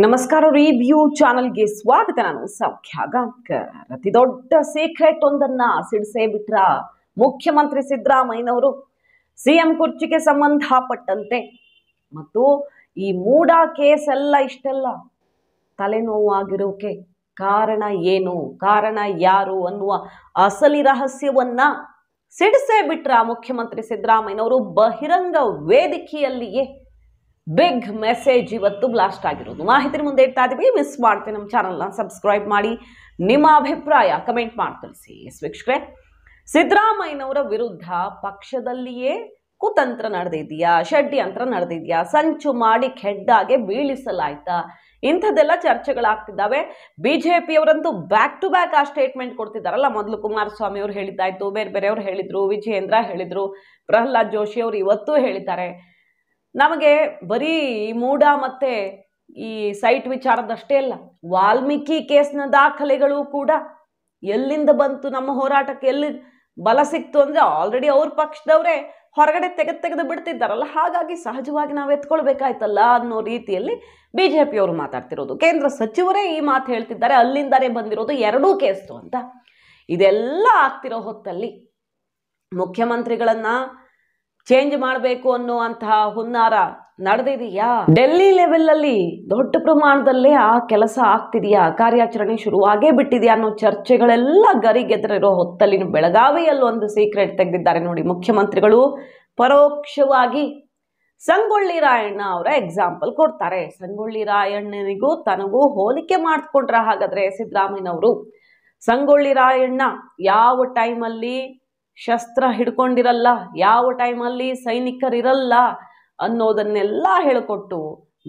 ನಮಸ್ಕಾರ ರಿವ್ಯೂ ಚಾನೆಲ್ಗೆ ಸ್ವಾಗತ. ನಾನು ಸೌಖ್ಯ ಗಾಂವ್ಕರ್. ಅತಿ ದೊಡ್ಡ ಸೀಕ್ರೆಟ್ ಒಂದನ್ನ ಸಿಡಿಸೇ ಬಿಟ್ರ ಮುಖ್ಯಮಂತ್ರಿ ಸಿದ್ದರಾಮಯ್ಯನವರು ಸಿಎಂ ಕುರ್ಚಿಗೆ ಸಂಬಂಧಪಟ್ಟಂತೆ. ಮತ್ತು ಈ ಮೂಡಾ ಕೇಸ್ ಎಲ್ಲ ಇಷ್ಟೆಲ್ಲ ತಲೆನೋವಾಗಿರೋಕೆ ಕಾರಣ ಏನು, ಕಾರಣ ಯಾರು ಅನ್ನುವ ಅಸಲಿ ರಹಸ್ಯವನ್ನ ಸಿಡಿಸೇ ಬಿಟ್ರ ಮುಖ್ಯಮಂತ್ರಿ ಸಿದ್ದರಾಮಯ್ಯನವರು ಬಹಿರಂಗ ವೇದಿಕೆಯಲ್ಲಿಯೇ. ಬಿಗ್ ಮೆಸೇಜ್ ಇವತ್ತು ಬ್ಲಾಸ್ಟ್ ಆಗಿರೋದು. ಮಾಹಿತಿ ಮುಂದೆ ಇಡ್ತಾ ಇದೀವಿ, ಮಿಸ್ ಮಾಡ್ತೀನಿ ನಮ್ಮ ಚಾನಲ್ನ ಸಬ್ಸ್ಕ್ರೈಬ್ ಮಾಡಿ, ನಿಮ್ಮ ಅಭಿಪ್ರಾಯ ಕಮೆಂಟ್ ಮಾಡಿ ತಿಳಿಸಿ. ವೀಕ್ಷಕರೇ, ಸಿದ್ದರಾಮಯ್ಯನವರ ವಿರುದ್ಧ ಪಕ್ಷದಲ್ಲಿಯೇ ಕುತಂತ್ರ ನಡೆದಿದೆಯಾ, ಷಡ್ಯಂತ್ರ ನಡೆದಿದೆಯಾ, ಸಂಚು ಮಾಡಿ ಖೆಡ್ಡಾಗೆ ಬೀಳಿಸಲಾಯ್ತಾ, ಇಂಥದ್ದೆಲ್ಲ ಚರ್ಚೆಗಳಾಗ್ತಿದ್ದಾವೆ. ಬಿಜೆಪಿಯವರಂತೂ ಬ್ಯಾಕ್ ಟು ಬ್ಯಾಕ್ ಆ ಸ್ಟೇಟ್ಮೆಂಟ್ ಕೊಡ್ತಿದ್ದಾರಲ್ಲ. ಮೊದಲು ಕುಮಾರಸ್ವಾಮಿ ಅವರು ಹೇಳಿದ್ದಾಯ್ತು, ಬೇರೆ ಬೇರೆಯವರು ಹೇಳಿದ್ರು, ವಿಜಯೇಂದ್ರ ಹೇಳಿದ್ರು, ಪ್ರಹ್ಲಾದ್ ಜೋಶಿ ಅವರು ಇವತ್ತೂ ಹೇಳಿದ್ದಾರೆ. ನಮಗೆ ಬರೀ ಮೂಡಾ ಮತ್ತೆ ಈ ಸೈಟ್ ವಿಚಾರದಷ್ಟೇ ಅಲ್ಲ, ವಾಲ್ಮೀಕಿ ಕೇಸ್ನ ದಾಖಲೆಗಳು ಕೂಡ ಎಲ್ಲಿಂದ ಬಂತು, ನಮ್ಮ ಹೋರಾಟಕ್ಕೆ ಎಲ್ಲಿ ಬಲ ಸಿಕ್ತು ಅಂದ್ರೆ ಆಲ್ರೆಡಿ ಅವ್ರ ಪಕ್ಷದವರೇ ಹೊರಗಡೆ ತೆಗೆದು ಬಿಡ್ತಿದ್ದಾರಲ್ಲ. ಹಾಗಾಗಿ ಸಹಜವಾಗಿ ನಾವು ಎತ್ಕೊಳ್ಬೇಕಾಯ್ತಲ್ಲ ಅನ್ನೋ ರೀತಿಯಲ್ಲಿ ಬಿಜೆಪಿಯವರು ಮಾತಾಡ್ತಿರೋದು. ಕೇಂದ್ರ ಸಚಿವರೇ ಈ ಮಾತು ಹೇಳ್ತಿದ್ದಾರೆ, ಅಲ್ಲಿಂದಾನೇ ಬಂದಿರೋದು ಎರಡೂ ಕೇಸ್ತು ಅಂತ. ಇದೆಲ್ಲ ಆಗ್ತಿರೋ ಹೊತ್ತಲ್ಲಿ ಮುಖ್ಯಮಂತ್ರಿಗಳನ್ನ ಚೇಂಜ್ ಮಾಡಬೇಕು ಅನ್ನುವಂತಹ ಹುನ್ನಾರ ನಡೆದಿದೆಯಾ, ಡೆಲ್ಲಿ ಲೆವೆಲ್ ಅಲ್ಲಿ ದೊಡ್ಡ ಪ್ರಮಾಣದಲ್ಲಿ ಆ ಕೆಲಸ ಆಗ್ತಿದೆಯಾ, ಕಾರ್ಯಾಚರಣೆ ಶುರುವಾಗೇ ಬಿಟ್ಟಿದೆಯಾ ಅನ್ನೋ ಚರ್ಚೆಗಳೆಲ್ಲ ಗರಿಗೆದರಿರೋ ಹೊತ್ತಲ್ಲಿ ಬೆಳಗಾವಿಯಲ್ಲಿ ಒಂದು ಸೀಕ್ರೆಟ್ ತೆಗೆದಿದ್ದಾರೆ ನೋಡಿ ಮುಖ್ಯಮಂತ್ರಿಗಳು. ಪರೋಕ್ಷವಾಗಿ ಸಂಗೊಳ್ಳಿ ರಾಯಣ್ಣ ಅವರ ಎಕ್ಸಾಂಪಲ್ ಕೊಡ್ತಾರೆ. ಸಂಗೊಳ್ಳಿ ರಾಯಣ್ಣನಿಗೂ ತನಗೂ ಹೋಲಿಕೆ ಮಾಡಿಕೊಂಡ್ರ ಹಾಗಾದ್ರೆ ಸಿದ್ದರಾಮಯ್ಯನವರು. ಸಂಗೊಳ್ಳಿ ರಾಯಣ್ಣ ಯಾವ ಟೈಮಲ್ಲಿ ಶಸ್ತ್ರ ಹಿಡ್ಕೊಂಡಿರಲ್ಲ, ಯಾವ ಟೈಮಲ್ಲಿ ಸೈನಿಕರಿರಲ್ಲ ಅನ್ನೋದನ್ನೆಲ್ಲ ಹೇಳಿಕೊಟ್ಟು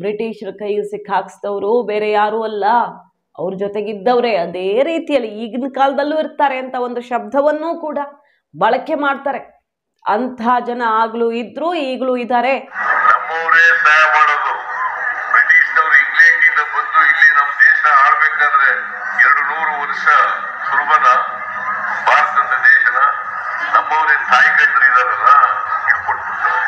ಬ್ರಿಟಿಷರ ಕೈಗೆ ಸಿಕ್ಕಾಕ್ಸಿದವರು ಬೇರೆ ಯಾರೂ ಅಲ್ಲ, ಅವ್ರ ಜೊತೆಗಿದ್ದವ್ರೆ. ಅದೇ ರೀತಿಯಲ್ಲಿ ಈಗಿನ ಕಾಲದಲ್ಲೂ ಇರ್ತಾರೆ ಅಂತ ಒಂದು ಶಬ್ದವನ್ನೂ ಕೂಡ ಬಳಕೆ ಮಾಡ್ತಾರೆ. ಅಂಥ ಜನ ಆಗ್ಲೂ ಇದ್ರು, ಈಗಲೂ ಇದ್ದಾರೆ. ನಮ್ಮವರೇ ತಾಯಿ ಗಂಡ್ರು ಇದಾರಲ್ಲ, ಹಿಡ್ಕೊಟ್ಬಿಡ್ತಾರೆ.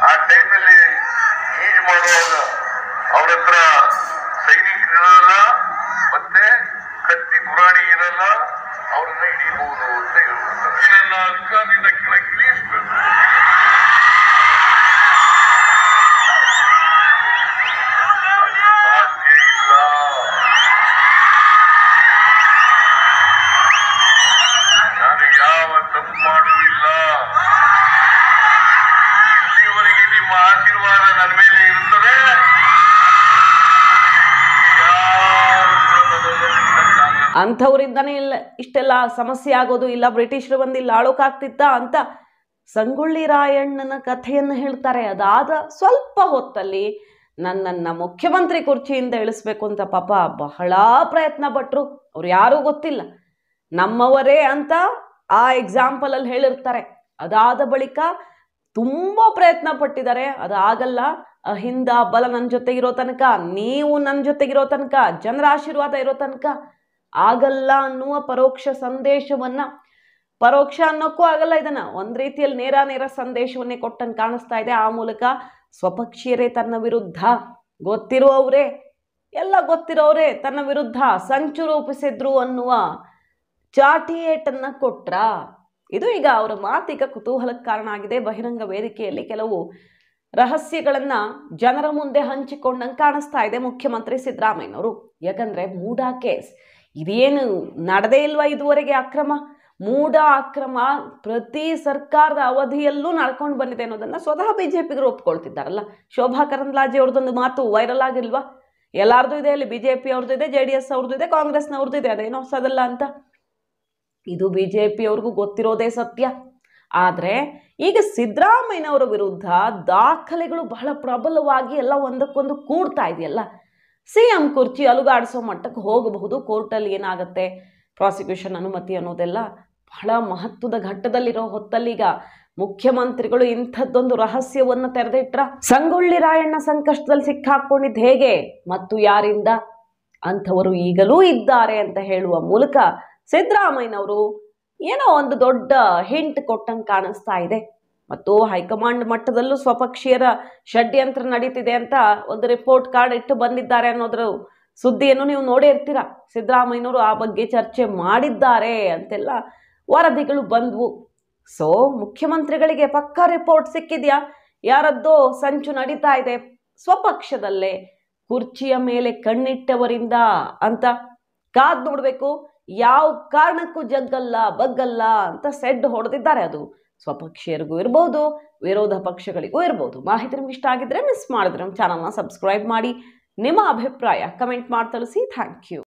ಆ ಟೈಮಲ್ಲಿ ಈಜ್ ಮಾಡುವಾಗ ಅವ್ರ ಹತ್ರ ಸೈನಿಕರಿರಲ್ಲ, ಮತ್ತೆ ಕತ್ತಿ ಗುರಾಣಿ ಇರಲ್ಲ, ಅವ್ರನ್ನ ಹಿಡಿಬಹುದು ಅಂತ ಹೇಳ್ಬಿಡ್ತಾರೆ. ಅಧಿಕಾರದಿಂದ ಕೆಳಗೆ ಇಳಿಸ್ಬೇಕು. ಇಲ್ಲಿವರೆಗೆ ನಿಮ್ಮ ಆಶೀರ್ವಾದ ನನ್ನ ಮೇಲೆ ಇರುತ್ತದೆ. ಅಂಥವ್ರಿಂದಾನೇ ಇಲ್ಲ ಇಷ್ಟೆಲ್ಲ ಸಮಸ್ಯೆ ಆಗೋದು, ಇಲ್ಲ ಬ್ರಿಟಿಷರು ಬಂದು ಇಲ್ಲಿ ಆಳೋಕಾಗ್ತಿತ್ತ ಅಂತ ಸಂಗೊಳ್ಳಿ ರಾಯಣ್ಣನ ಕಥೆಯನ್ನು ಹೇಳ್ತಾರೆ. ಅದಾದ ಸ್ವಲ್ಪ ಹೊತ್ತಲ್ಲಿ ನನ್ನನ್ನು ಮುಖ್ಯಮಂತ್ರಿ ಕುರ್ಚಿಯಿಂದ ಇಳಿಸ್ಬೇಕು ಅಂತ ಪಾಪ ಬಹಳ ಪ್ರಯತ್ನ ಪಟ್ಟರು. ಅವ್ರು ಯಾರೂ ಗೊತ್ತಿಲ್ಲ, ನಮ್ಮವರೇ ಅಂತ ಆ ಎಕ್ಸಾಂಪಲ್ ಅಲ್ಲಿ ಹೇಳಿರ್ತಾರೆ. ಅದಾದ ಬಳಿಕ ತುಂಬಾ ಪ್ರಯತ್ನ ಪಟ್ಟಿದ್ದಾರೆ, ಅದಾಗಲ್ಲ, ಅಹಿಂದ ಬಲ ನನ್ನ ಜೊತೆಗಿರೋ ತನಕ, ನೀವು ನನ್ನ ಜೊತೆಗಿರೋ ತನಕ, ಜನರ ಆಶೀರ್ವಾದ ಇರೋ ತನಕ ಆಗಲ್ಲ ಅನ್ನುವ ಪರೋಕ್ಷ ಸಂದೇಶವನ್ನ, ಪರೋಕ್ಷ ಅನ್ನೋಕ್ಕೂ ಆಗಲ್ಲ, ಇದನ್ನ ಒಂದ್ ರೀತಿಯಲ್ಲಿ ನೇರ ಸಂದೇಶವನ್ನೇ ಕೊಟ್ಟಂಗೆ ಕಾಣಿಸ್ತಾ ಇದೆ. ಆ ಮೂಲಕ ಸ್ವಪಕ್ಷೀಯರೇ ತನ್ನ ವಿರುದ್ಧ, ಗೊತ್ತಿರುವವರೇ ಎಲ್ಲ ಗೊತ್ತಿರೋರೇ ತನ್ನ ವಿರುದ್ಧ ಸಂಚು ರೂಪಿಸಿದ್ರು ಅನ್ನುವ ಚಾಟಿ ಏಟನ್ನ ಕೊಟ್ರ. ಇದು ಈಗ ಅವರ ಮಾತಿಗ ಕುತೂಹಲಕ್ಕೆ ಕಾರಣ ಆಗಿದೆ. ಬಹಿರಂಗ ವೇದಿಕೆಯಲ್ಲಿ ಕೆಲವು ರಹಸ್ಯಗಳನ್ನ ಜನರ ಮುಂದೆ ಹಂಚಿಕೊಂಡಂಗೆ ಕಾಣಿಸ್ತಾ ಇದೆ ಮುಖ್ಯಮಂತ್ರಿ ಸಿದ್ದರಾಮಯ್ಯನವರು. ಯಾಕಂದ್ರೆ ಮೂಡಾ ಕೇಸ್ ಇದೇನು ನಡೆದೇ ಇಲ್ವಾ ಇದುವರೆಗೆ ಅಕ್ರಮ? ಮೂಡಾ ಅಕ್ರಮ ಪ್ರತಿ ಸರ್ಕಾರದ ಅವಧಿಯಲ್ಲೂ ನಡ್ಕೊಂಡು ಬಂದಿದೆ ಅನ್ನೋದನ್ನ ಸ್ವತಃ ಬಿಜೆಪಿಗರು ಒಪ್ಕೊಳ್ತಿದ್ದಾರಲ್ಲ. ಶೋಭಾ ಕರಂದ್ಲಾಜೆ ಅವ್ರದ್ದೊಂದು ಮಾತು ವೈರಲ್ ಆಗಿಲ್ವಾ? ಎಲ್ಲಾರ್ದು ಇದೆ, ಅಲ್ಲಿ ಬಿಜೆಪಿ ಅವ್ರದ್ದು ಇದೆ, JDS ಅವ್ರದ್ದು ಇದೆ, ಕಾಂಗ್ರೆಸ್ನವ್ರದ್ದು ಇದೆ, ಅದೇನೋ ಹೊಸದಲ್ಲ ಅಂತ. ಇದು ಬಿಜೆಪಿ ಅವ್ರಿಗೂ ಗೊತ್ತಿರೋದೇ ಸತ್ಯ. ಆದ್ರೆ ಈಗ ಸಿದ್ದರಾಮಯ್ಯನವರ ವಿರುದ್ಧ ದಾಖಲೆಗಳು ಬಹಳ ಪ್ರಬಲವಾಗಿ ಎಲ್ಲ ಒಂದಕ್ಕೊಂದು ಕೂಡ್ತಾ ಇದೆಯಲ್ಲ. ಸಿಎಂ ಕುರ್ಚಿ ಅಲುಗಾಡಿಸೋ ಮಟ್ಟಕ್ಕೆ ಹೋಗಬಹುದು. ಕೋರ್ಟಲ್ಲಿ ಏನಾಗುತ್ತೆ, ಪ್ರಾಸಿಕ್ಯೂಷನ್ ಅನುಮತಿ ಅನ್ನೋದೆಲ್ಲ ಬಹಳ ಮಹತ್ವದ ಘಟ್ಟದಲ್ಲಿರೋ ಹೊತ್ತಲ್ಲೀಗ ಮುಖ್ಯಮಂತ್ರಿಗಳು ಇಂಥದ್ದೊಂದು ರಹಸ್ಯವನ್ನು ತೆರೆದಿಟ್ರ. ಸಂಗೊಳ್ಳಿ ರಾಯಣ್ಣ ಸಂಕಷ್ಟದಲ್ಲಿ ಸಿಕ್ಕಾಕೊಂಡಿದ್ದು ಹೇಗೆ ಮತ್ತು ಯಾರಿಂದ ಅಂಥವರು ಈಗಲೂ ಇದ್ದಾರೆ ಅಂತ ಹೇಳುವ ಮೂಲಕ ಸಿದ್ದರಾಮಯ್ಯನವರು ಏನೋ ಒಂದು ದೊಡ್ಡ ಹಿಂಟ್ ಕೊಟ್ಟಂಗೆ ಕಾಣಿಸ್ತಾ ಇದೆ. ಮತ್ತು ಹೈಕಮಾಂಡ್ ಮಟ್ಟದಲ್ಲೂ ಸ್ವಪಕ್ಷೀಯರ ಷಡ್ಯಂತ್ರ ನಡೀತಿದೆ ಅಂತ ಒಂದು ರಿಪೋರ್ಟ್ ಕಾರ್ಡ್ ಇಟ್ಟು ಬಂದಿದ್ದಾರೆ ಅನ್ನೋದ್ರ ಸುದ್ದಿಯನ್ನು ನೀವು ನೋಡೇ ಇರ್ತೀರ. ಸಿದ್ದರಾಮಯ್ಯನವರು ಆ ಬಗ್ಗೆ ಚರ್ಚೆ ಮಾಡಿದ್ದಾರೆ ಅಂತೆಲ್ಲ ವರದಿಗಳು ಬಂದ್ವು. ಸೊ ಮುಖ್ಯಮಂತ್ರಿಗಳಿಗೆ ಪಕ್ಕಾ ರಿಪೋರ್ಟ್ ಸಿಕ್ಕಿದ್ಯಾ? ಯಾರದ್ದೋ ಸಂಚು ನಡೀತಾ ಇದೆ ಸ್ವಪಕ್ಷದಲ್ಲೇ ಕುರ್ಚಿಯ ಮೇಲೆ ಕಣ್ಣಿಟ್ಟವರಿಂದ ಅಂತ ಕಾದ್ ನೋಡ್ಬೇಕು. ಯಾವ ಕಾರಣಕ್ಕೂ ಜಗ್ಗಲ್ಲ ಬಗ್ಗಲ್ಲ ಅಂತ ಸೆಡ್ ಹೊಡೆದಿದ್ದಾರೆ. ಅದು ಸ್ವಪಕ್ಷೀಯರಿಗೂ ಇರ್ಬೋದು, ವಿರೋಧ ಪಕ್ಷಗಳಿಗೂ ಇರ್ಬೋದು. ಮಾಹಿತಿ ನಿಮ್ಗೆ ಇಷ್ಟ ಆಗಿದ್ರೆ ಮಿಸ್ ಮಾಡಿದ್ರೆ ನಮ್ಮ ಚಾನಲ್ನ ಸಬ್ಸ್ಕ್ರೈಬ್ ಮಾಡಿ. ನಿಮ್ಮ ಅಭಿಪ್ರಾಯ ಕಮೆಂಟ್ ಮಾಡಿ ತಿಳಿಸಿ. Thank you.